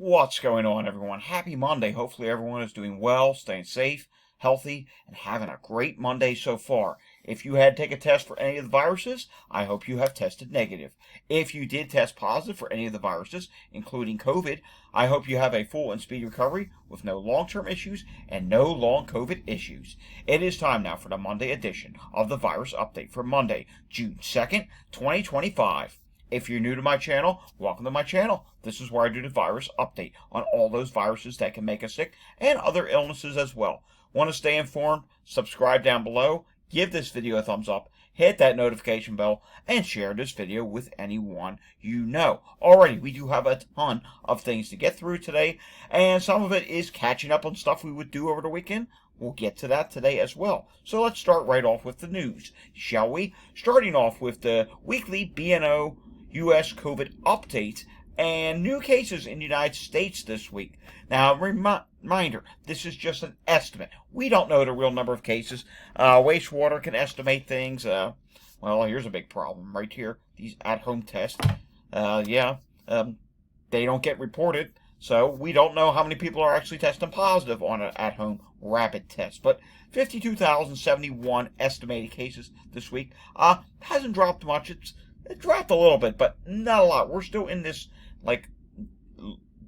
What's going on, everyone? Happy Monday. Hopefully everyone is doing well, staying safe, healthy, and having a great Monday so far. If you had to take a test for any of the viruses, I hope you have tested negative. If you did test positive for any of the viruses, including COVID, I hope you have a full and speedy recovery with no long-term issues and no long COVID issues. It is time now for the Monday edition of the Virus Update for Monday, June 2nd, 2025. If you're new to my channel, welcome to my channel. This is where I do the virus update on all those viruses that can make us sick and other illnesses as well. Want to stay informed? Subscribe down below, give this video a thumbs up, hit that notification bell, and share this video with anyone you know. Alrighty, we do have a ton of things to get through today, and some of it is catching up on stuff we would do over the weekend. We'll get to that today as well. So let's start right off with the news, shall we? Starting off with the weekly BNO U.S. COVID update and new cases in the United States this week. Now, reminder, this is just an estimate. We don't know the real number of cases. Wastewater can estimate things. Well, here's a big problem right here. These at-home tests, they don't get reported. So we don't know how many people are actually testing positive on an at-home rapid test. But 52,071 estimated cases this week. Hasn't dropped much. It dropped a little bit, but not a lot. We're still in this,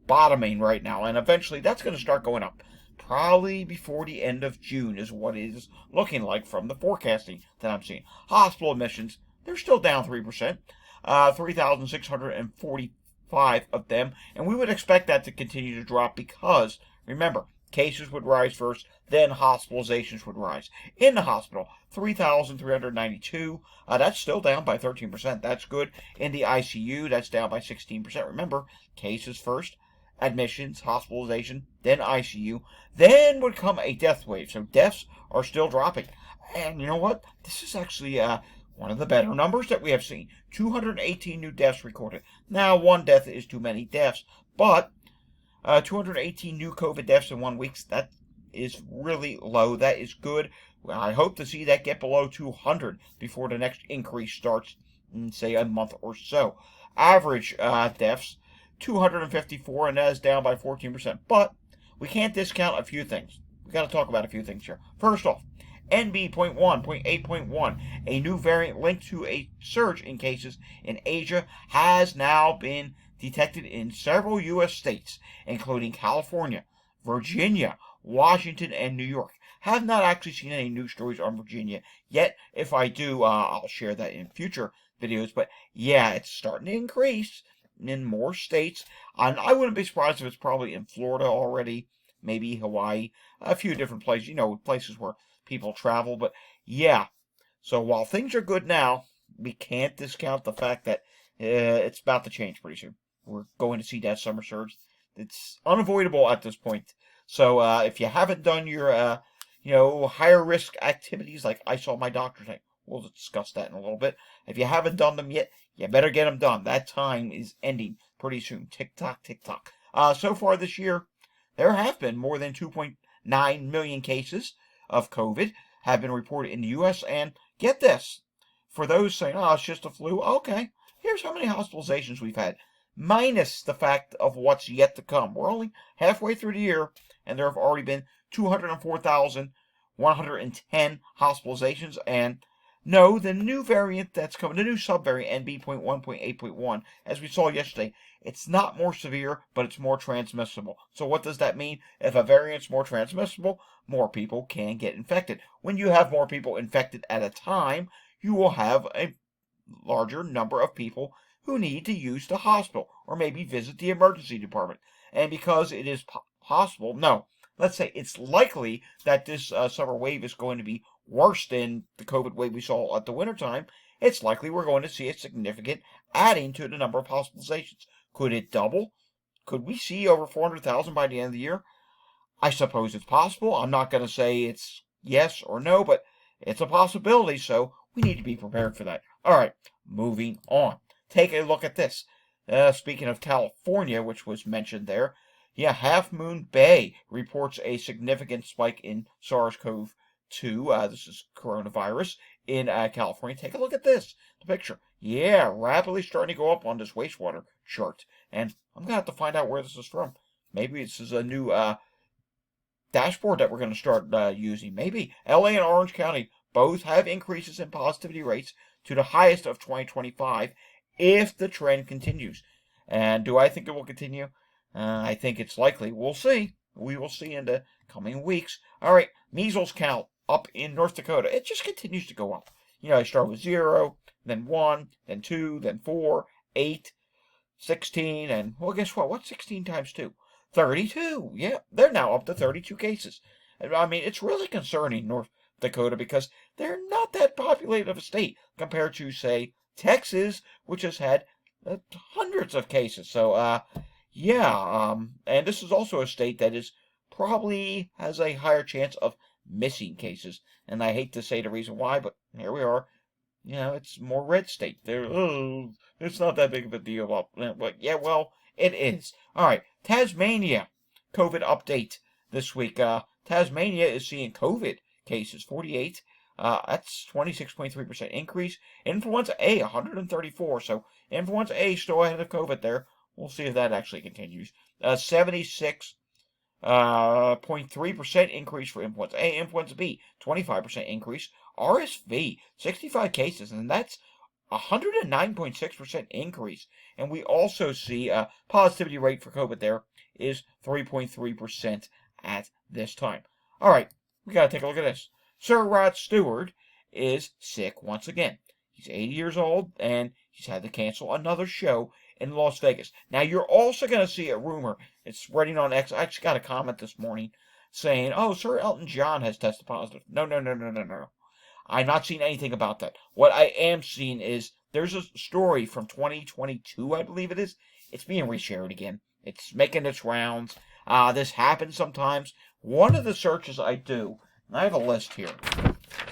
bottoming right now, and eventually that's going to start going up. Probably before the end of June is what it is looking like from the forecasting that I'm seeing. Hospital admissions, they're still down 3%, 3,645 of them, and we would expect that to continue to drop because, remember, cases would rise first, then hospitalizations would rise. In the hospital, 3,392. That's still down by 13%. That's good. In the ICU, that's down by 16%. Remember, cases first, admissions, hospitalization, then ICU. Then would come a death wave. So deaths are still dropping. And you know what? This is actually one of the better numbers that we have seen. 218 new deaths recorded. Now, one death is too many deaths, but 218 new COVID deaths in 1 week, that is really low. That is good. I hope to see that get below 200 before the next increase starts in, say, a month or so. Average deaths, 254, and that is down by 14%. But we can't discount a few things. We got to talk about a few things here. First off, NB.1.8.1, a new variant linked to a surge in cases in Asia, has now been detected in several U.S. states, including California, Virginia, Washington, and New York. Have not actually seen any news stories on Virginia yet. If I do, I'll share that in future videos. But yeah, it's starting to increase in more states. And I wouldn't be surprised if it's probably in Florida already, maybe Hawaii, a few different places, places where people travel. But yeah, so while things are good now, we can't discount the fact that it's about to change pretty soon. We're going to see that summer surge. It's unavoidable at this point. So if you haven't done your, higher risk activities, like I saw my doctor say, we'll discuss that in a little bit. If you haven't done them yet, you better get them done. That time is ending pretty soon. Tick tock, tick tock. So far this year, there have been more than 2.9 million cases of COVID have been reported in the U.S. And get this, for those saying, it's just a flu, okay, here's how many hospitalizations we've had, minus the fact of what's yet to come. We're only halfway through the year, and there have already been 204,110 hospitalizations. And no, the new variant that's coming, the new subvariant NB.1.8.1, as we saw yesterday, it's not more severe, but it's more transmissible. So what does that mean? If a variant's more transmissible, more people can get infected. When you have more people infected at a time, you will have a larger number of people who need to use the hospital or maybe visit the emergency department. And because it is let's say it's likely that this summer wave is going to be worse than the COVID wave we saw at the wintertime, it's likely we're going to see a significant adding to the number of hospitalizations. Could it double? Could we see over 400,000 by the end of the year? I suppose it's possible. I'm not going to say it's yes or no, but it's a possibility, so we need to be prepared for that. All right, moving on. Take a look at this. Speaking of California, which was mentioned there, Half Moon Bay reports a significant spike in SARS-CoV-2. This is coronavirus in California. Take a look at this, the picture. Yeah, rapidly starting to go up on this wastewater chart. And I'm going to have to find out where this is from. Maybe this is a new dashboard that we're going to start using. Maybe LA and Orange County both have increases in positivity rates to the highest of 2025 if the trend continues. And do I think it will continue? I think it's likely. We'll see. We will see in the coming weeks. All right, measles count up in North Dakota. It just continues to go up. I start with 0, then 1, then 2, then 4, 8, 16, and, well, guess what? What's 16 times 2? 32. Yeah, they're now up to 32 cases. I mean, it's really concerning, North Dakota, because they're not that populated of a state compared to, say, Texas, which has had hundreds of cases. So, yeah, and this is also a state that is probably has a higher chance of missing cases. And I hate to say the reason why, but here we are. It's more red state. It's not that big of a deal. But yeah, well, it is. All right, Tasmania, COVID update this week. Tasmania is seeing COVID cases, 48. That's 26.3% increase. Influenza A, 134. So influenza A still ahead of COVID there. We'll see if that actually continues. 76.3% increase for influenza A. Influenza B, 25% increase. RSV, 65 cases, and that's 109.6% increase. And we also see a positivity rate for COVID there is 3.3% at this time. All right, we got to take a look at this. Sir Rod Stewart is sick once again. He's 80 years old, and he's had to cancel another show in Las Vegas. Now, you're also going to see a rumor. It's spreading on X. I actually got a comment this morning saying, oh, Sir Elton John has tested positive. No. I'm not seeing anything about that. What I am seeing is there's a story from 2022, I believe it is. It's being reshared again. It's making its rounds. This happens sometimes. One of the searches I do, and I have a list here,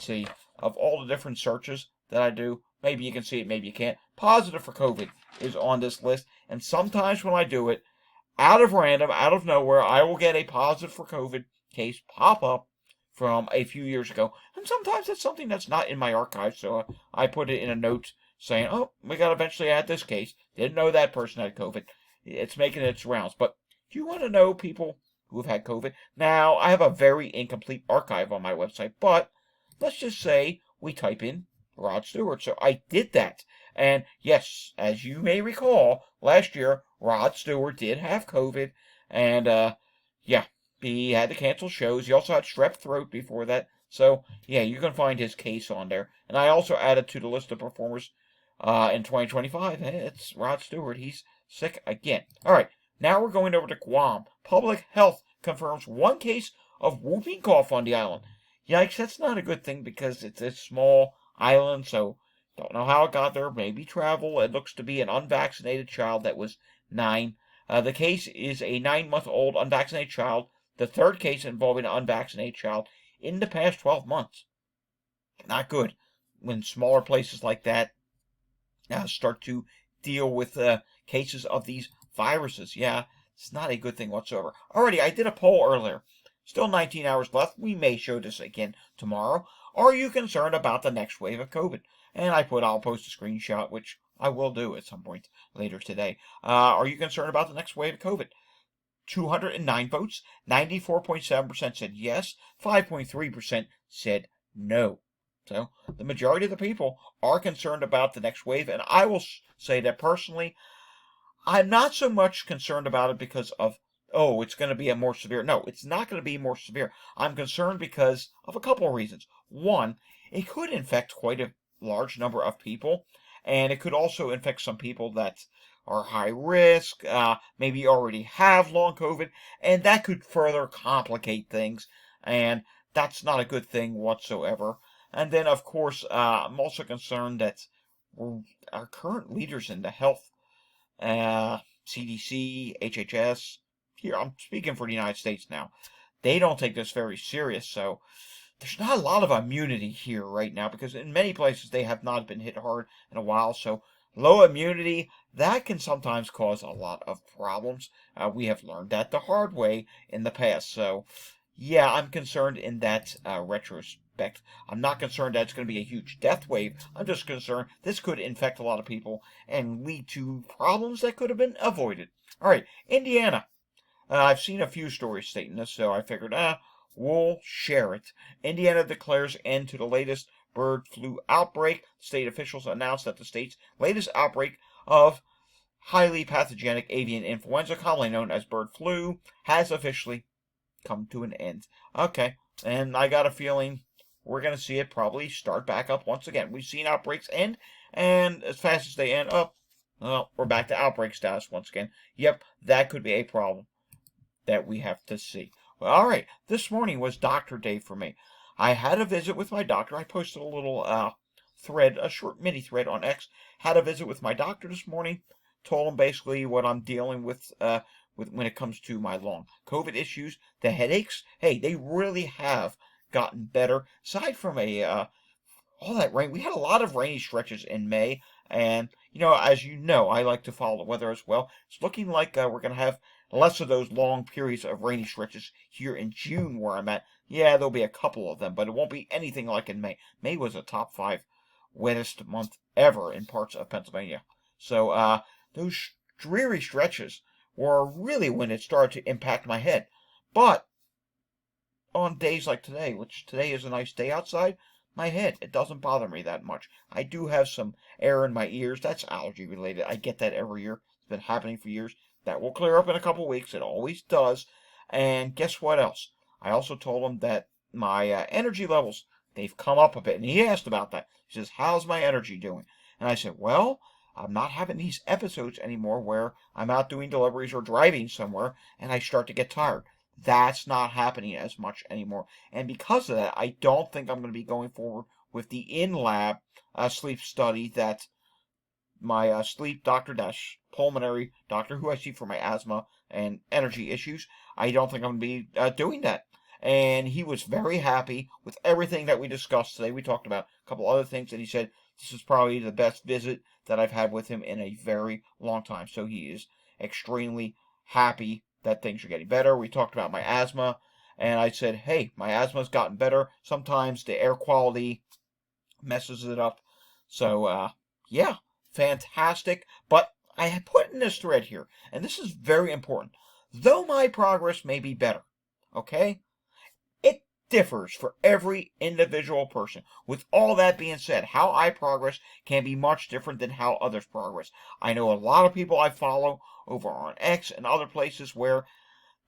see, of all the different searches that I do. Maybe you can see it, maybe you can't. Positive for COVID is on this list. And sometimes when I do it, out of random, out of nowhere, I will get a positive for COVID case pop up from a few years ago. And sometimes it's something that's not in my archive, so I put it in a note saying, oh, we got to eventually add this case. Didn't know that person had COVID. It's making its rounds. But do you want to know people who have had COVID? Now, I have a very incomplete archive on my website, but let's just say we type in Rod Stewart. So I did that. And yes, as you may recall, last year, Rod Stewart did have COVID. And, yeah, he had to cancel shows. He also had strep throat before that. So, yeah, you can find his case on there. And I also added to the list of performers in 2025. It's Rod Stewart. He's sick again. All right, now we're going over to Guam. Public Health confirms 1 case of whooping cough on the island. Yikes, that's not a good thing because it's a small island, so don't know how it got there. Maybe travel. It looks to be an unvaccinated child that was 9. The case is a 9-month-old unvaccinated child. The 3rd case involving an unvaccinated child in the past 12 months. Not good when smaller places like that start to deal with cases of these viruses. Yeah, it's not a good thing whatsoever. Alrighty, I did a poll earlier. Still 19 hours left. We may show this again tomorrow. Are you concerned about the next wave of COVID? And I put, I'll post a screenshot, which I will do at some point later today. Are you concerned about the next wave of COVID? 209 votes, 94.7% said yes, 5.3% said no. So the majority of the people are concerned about the next wave, and I will say that personally, I'm not so much concerned about it because of, oh, it's going to be a more severe. No, it's not going to be more severe. I'm concerned because of a couple of reasons. One, it could infect quite a large number of people, and it could also infect some people that are high risk, maybe already have long COVID, and that could further complicate things, and that's not a good thing whatsoever. And then, of course, I'm also concerned that our current leaders in the health, CDC, HHS, here, I'm speaking for the United States now, they don't take this very serious, so there's not a lot of immunity here right now, because in many places they have not been hit hard in a while, so low immunity, that can sometimes cause a lot of problems. We have learned that the hard way in the past. So, yeah, I'm concerned in that retrospect. I'm not concerned that it's going to be a huge death wave. I'm just concerned this could infect a lot of people and lead to problems that could have been avoided. All right, Indiana. I've seen a few stories stating this, so I figured, we'll share it. Indiana declares end to the latest bird flu outbreak. State officials announced that the state's latest outbreak of highly pathogenic avian influenza, commonly known as bird flu, has officially come to an end. Okay, and I got a feeling we're going to see it probably start back up once again. We've seen outbreaks end, and as fast as they end up, well, we're back to outbreak status once again. Yep, that could be a problem that we have to see. Well, all right, this morning was doctor day for me. I had a visit with my doctor. I posted a little thread, a short mini thread on X. Had a visit with my doctor this morning. Told him basically what I'm dealing with when it comes to my long COVID issues, the headaches. Hey, they really have gotten better. Aside from all that rain, we had a lot of rainy stretches in May, and as you know, I like to follow the weather as well. It's looking like we're going to have less of those long periods of rainy stretches here in June where I'm at. Yeah, there'll be a couple of them, but it won't be anything like in May. May was a top 5 wettest month ever in parts of Pennsylvania. So those dreary stretches were really when it started to impact my head. But on days like today, which today is a nice day outside, my head, it doesn't bother me that much. I do have some air in my ears. That's allergy related. I get that every year. It's been happening for years. That will clear up in a couple weeks. It always does. And guess what else? I also told him that my energy levels, they've come up a bit. And he asked about that. He says, how's my energy doing? And I said, well, I'm not having these episodes anymore where I'm out doing deliveries or driving somewhere and I start to get tired. That's not happening as much anymore. And because of that, I don't think I'm going to be going forward with the in-lab sleep study that my sleep doctor dash pulmonary doctor, who I see for my asthma and energy issues, I don't think I'm going to be doing that. And he was very happy with everything that we discussed today. We talked about a couple other things, and he said this is probably the best visit that I've had with him in a very long time. So he is extremely happy that things are getting better. We talked about my asthma, and I said, hey, my asthma's gotten better. Sometimes the air quality messes it up. So, yeah, fantastic. But I had put in this thread here, and this is very important. Though my progress may be better, okay, it differs for every individual person. With all that being said, how I progress can be much different than how others progress. I know a lot of people I follow over on X and other places where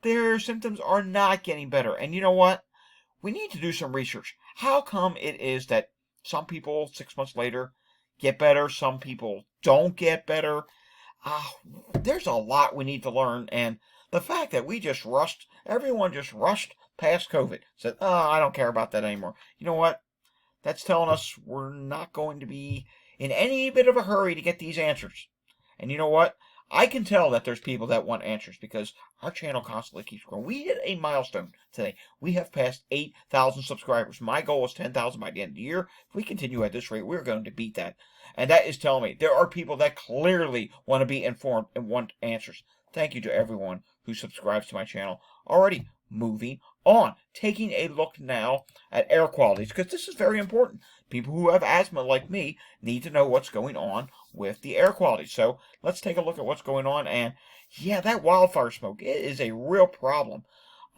their symptoms are not getting better. And you know what? We need to do some research. How come it is that some people 6 months later get better, some people don't get better? There's a lot we need to learn, and the fact that everyone just rushed past COVID, said, oh, I don't care about that anymore. You know what? That's telling us we're not going to be in any bit of a hurry to get these answers. And you know what? I can tell that there's people that want answers because our channel constantly keeps growing. We hit a milestone today. We have passed 8,000 subscribers. My goal is 10,000 by the end of the year. If we continue at this rate, we're going to beat that. And that is telling me there are people that clearly want to be informed and want answers. Thank you to everyone who subscribes to my channel. Already moving on. Taking a look now at air qualities, because this is very important. People who have asthma like me need to know what's going on with the air quality. So let's take a look at what's going on. And yeah, that wildfire smoke, it is a real problem.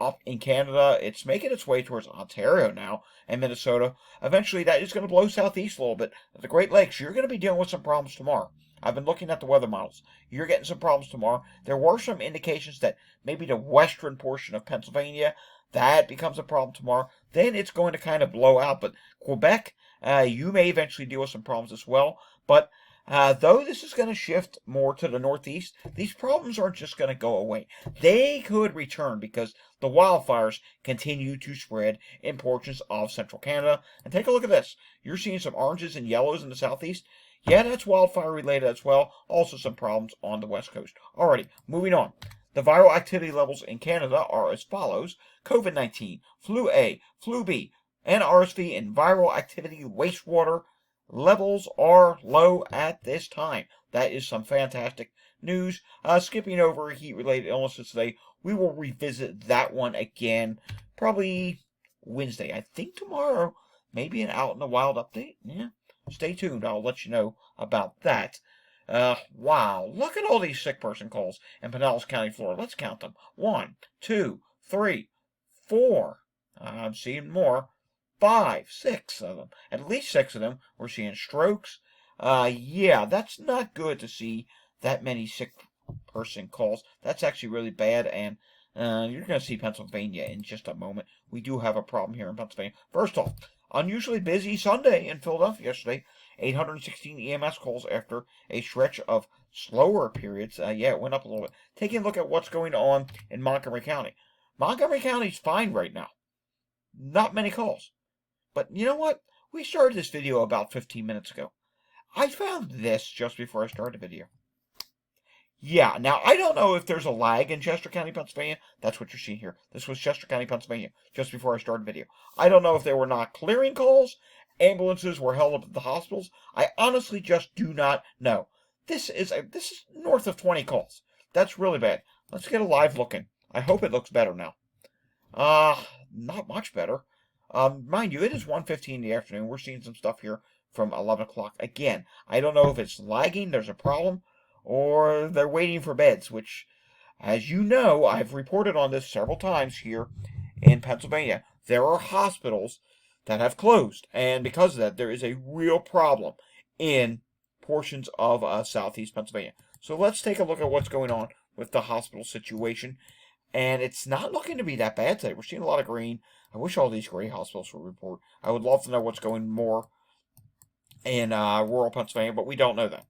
Up in Canada, it's making its way towards Ontario now and Minnesota. Eventually, that is going to blow southeast a little bit. At the Great Lakes, you're going to be dealing with some problems tomorrow. I've been looking at the weather models. You're getting some problems tomorrow. There were some indications that maybe the western portion of Pennsylvania, that becomes a problem tomorrow. Then it's going to kind of blow out. But Quebec, you may eventually deal with some problems as well. But though this is going to shift more to the northeast, these problems aren't just going to go away. They could return because the wildfires continue to spread in portions of central Canada. And take a look at this. You're seeing some oranges and yellows in the southeast. Yeah, that's wildfire related as well. Also some problems on the west coast. Alrighty, moving on. The viral activity levels in Canada are as follows. COVID-19, flu A, flu B, and RSV and viral activity wastewater levels are low at this time. That is some fantastic news. Skipping over heat-related illnesses today, we will revisit that one again probably Wednesday. I think tomorrow, maybe an Out in the Wild update. Yeah, stay tuned. I'll let you know about that. Wow, look at all these sick person calls in Pinellas County, Florida. Let's count them. 1, 2, 3, 4. I'm seeing more. 5, 6 of them. At least 6 of them. We're seeing strokes. Yeah, that's not good to see that many sick person calls. That's actually really bad, and you're going to see Pennsylvania in just a moment. We do have a problem here in Pennsylvania. First off, unusually busy Sunday in Philadelphia yesterday. 816 EMS calls after a stretch of slower periods. Yeah, it went up a little bit. Taking a look at what's going on in Montgomery County. Montgomery County's fine right now. Not many calls. But you know what? We started this video about 15 minutes ago. I found this just before I started the video. Yeah, now I don't know if there's a lag in Chester County, Pennsylvania. That's what you're seeing here. This was Chester County, Pennsylvania, just before I started the video. I don't know if they were not clearing calls, ambulances were held up at the hospitals. I honestly just do not know. This is north of 20 calls. That's really bad. Let's get a live look in. I hope it looks better now. Not much better. Mind you, it is 1:15 in the afternoon. We're seeing some stuff here from 11 o'clock. Again, I don't know if it's lagging, there's a problem, or they're waiting for beds, which, as you know, I've reported on this several times here in Pennsylvania. There are hospitals that have closed, and because of that, there is a real problem in portions of southeast Pennsylvania. So let's take a look at what's going on with the hospital situation, and it's not looking to be that bad today. We're seeing a lot of green. I wish all these gray hospitals would report. I would love to know what's going more in rural Pennsylvania, but we don't know that.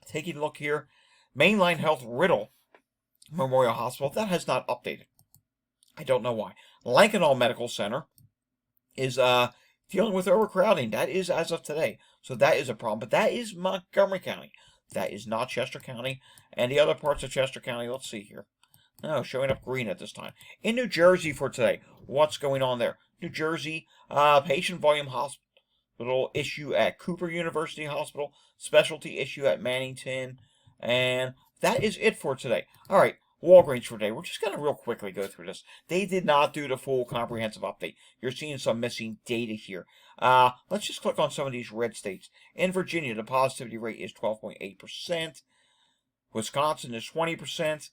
Taking a look here, Mainline Health Riddle Memorial Hospital, that has not updated. I don't know why. Lankenau Medical Center is dealing with overcrowding. That is as of today. So that is a problem. But that is Montgomery County. That is not Chester County. And the other parts of Chester County, let's see here. No, showing up green at this time. In New Jersey for today, what's going on there? New Jersey, patient volume hospital issue at Cooper University Hospital, specialty issue at Mannington, and that is it for today. All right, Walgreens for today. We're just going to real quickly go through this. They did not do the full comprehensive update. You're seeing some missing data here. Let's just click on some of these red states. In Virginia, the positivity rate is 12.8%. Wisconsin is 20%.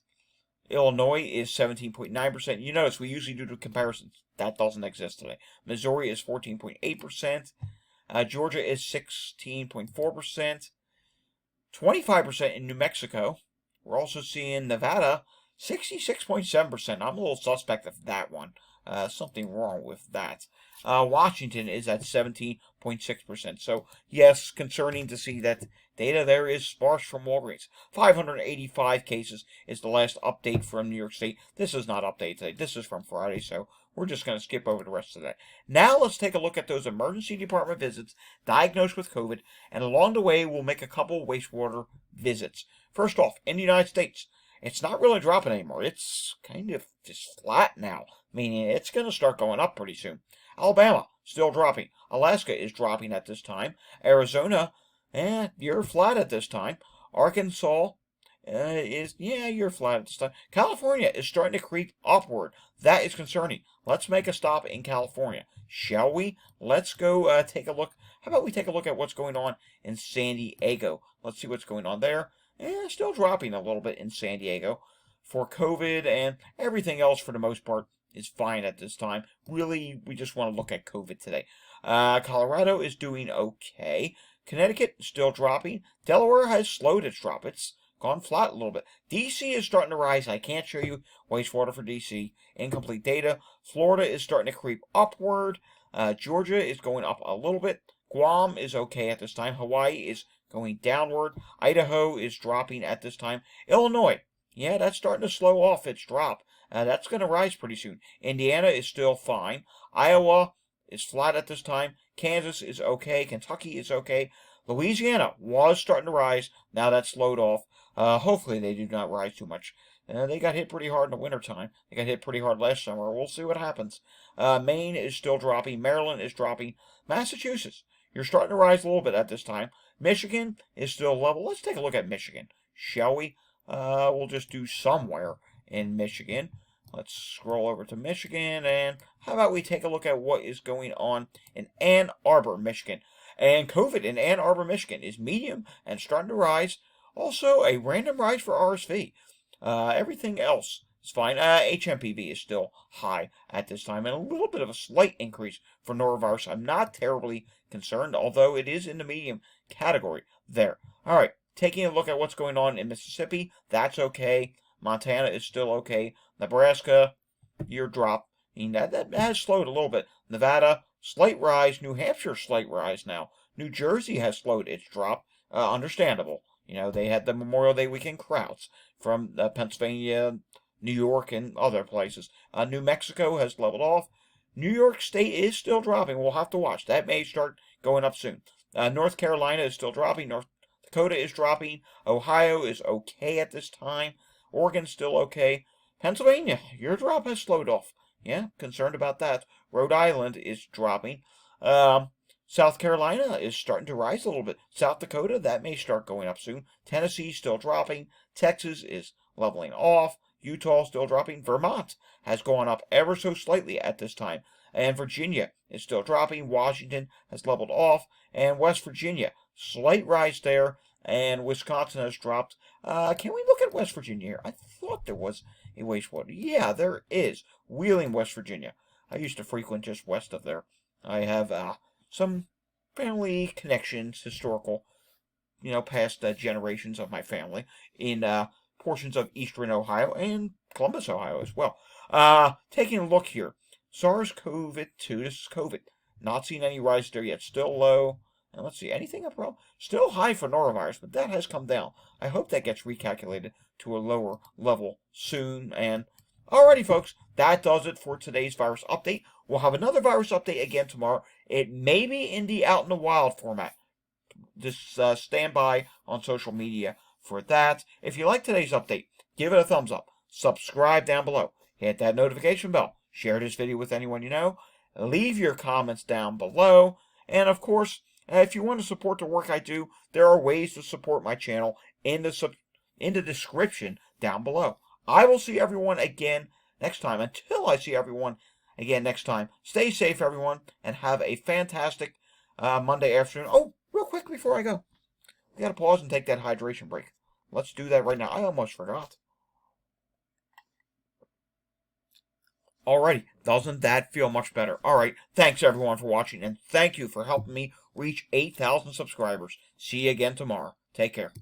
Illinois is 17.9%. You notice we usually do the comparisons. That doesn't exist today. Missouri is 14.8%. Georgia is 16.4%. 25% in New Mexico. We're also seeing Nevada, 66.7%. I'm a little suspect of that one. Something wrong with that. Washington is at 17.6%. So, yes, concerning to see that data there is sparse from Walgreens. 585 cases is the last update from New York State. This is not updated today. This is from Friday, so we're just going to skip over the rest of that. Now let's take a look at those emergency department visits diagnosed with COVID, and along the way we'll make a couple wastewater visits. First off, in the United States, it's not really dropping anymore. It's kind of just flat now, meaning it's going to start going up pretty soon. Alabama, still dropping. Alaska is dropping at this time. Arizona, you're flat at this time. Arkansas you're flat at this time. California is starting to creep upward. That is concerning. Let's make a stop in California, shall we? Let's go take a look. How about we take a look at what's going on in San Diego? Let's see what's going on there. Still dropping a little bit in San Diego for COVID, and everything else for the most part is fine at this time. Really, we just want to look at COVID today. Colorado is doing okay. Connecticut still dropping. Delaware has slowed its drop. It's gone flat a little bit. D.C. is starting to rise. I can't show you wastewater for D.C. Incomplete data. Florida is starting to creep upward. Georgia is going up a little bit. Guam is okay at this time. Hawaii is going downward. Idaho is dropping at this time. Illinois, yeah, that's starting to slow off its drop. That's going to rise pretty soon. Indiana is still fine. Iowa is flat at this time. Kansas is okay. Kentucky is okay. Louisiana was starting to rise. Now that's slowed off. Hopefully they do not rise too much. They got hit pretty hard in the wintertime. They got hit pretty hard last summer. We'll see what happens. Maine is still dropping. Maryland is dropping. Massachusetts, you're starting to rise a little bit at this time. Michigan is still level. Let's take a look at Michigan, shall we? We'll just do somewhere in Michigan. Let's scroll over to Michigan, and how about we take a look at what is going on in Ann Arbor, Michigan. And COVID in Ann Arbor, Michigan is medium and starting to rise. Also, a random rise for RSV. Everything else is fine. HMPV is still high at this time, and a little bit of a slight increase for norovirus. I'm not terribly concerned, although it is in the medium category there. All right, taking a look at what's going on in Mississippi, that's okay. Montana is still okay. Nebraska, year drop. That has slowed a little bit. Nevada, slight rise. New Hampshire, slight rise now. New Jersey has slowed its drop. Understandable. They had the Memorial Day weekend crowds from Pennsylvania, New York, and other places. New Mexico has leveled off. New York State is still dropping. We'll have to watch. That may start going up soon. North Carolina is still dropping. North Dakota is dropping. Ohio is okay at this time. Oregon's still okay. Pennsylvania, your drop has slowed off. Yeah, concerned about that. Rhode Island is dropping. South Carolina is starting to rise a little bit. South Dakota, that may start going up soon. Tennessee still dropping. Texas is leveling off. Utah still dropping. Vermont has gone up ever so slightly at this time. And Virginia is still dropping. Washington has leveled off. And West Virginia, slight rise there. And Wisconsin has dropped. Can we look at West Virginia here? I thought there was a wastewater. Yeah, there is. Wheeling, West Virginia. I used to frequent just west of there. I have some family connections, historical, past generations of my family in portions of eastern Ohio and Columbus, Ohio as well. Taking a look here. SARS-CoV-2, this is COVID. Not seeing any rise there yet. Still low. And let's see, anything up wrong? Still high for norovirus, but that has come down. I hope that gets recalculated to a lower level soon. And alrighty, folks, that does it for today's virus update. We'll have another virus update again tomorrow. It may be in the out in the wild format. Just stand by on social media for that. If you like today's update, give it a thumbs up. Subscribe down below. Hit that notification bell. Share this video with anyone you know. Leave your comments down below. And of course, if you want to support the work I do, there are ways to support my channel in the description down below. I will see everyone again next time. Until I see everyone again next time, stay safe, everyone, and have a fantastic Monday afternoon. Oh, real quick before I go, we got to pause and take that hydration break. Let's do that right now. I almost forgot. Alrighty, doesn't that feel much better? Alright, thanks everyone for watching, and thank you for helping me reach 8,000 subscribers. See you again tomorrow. Take care.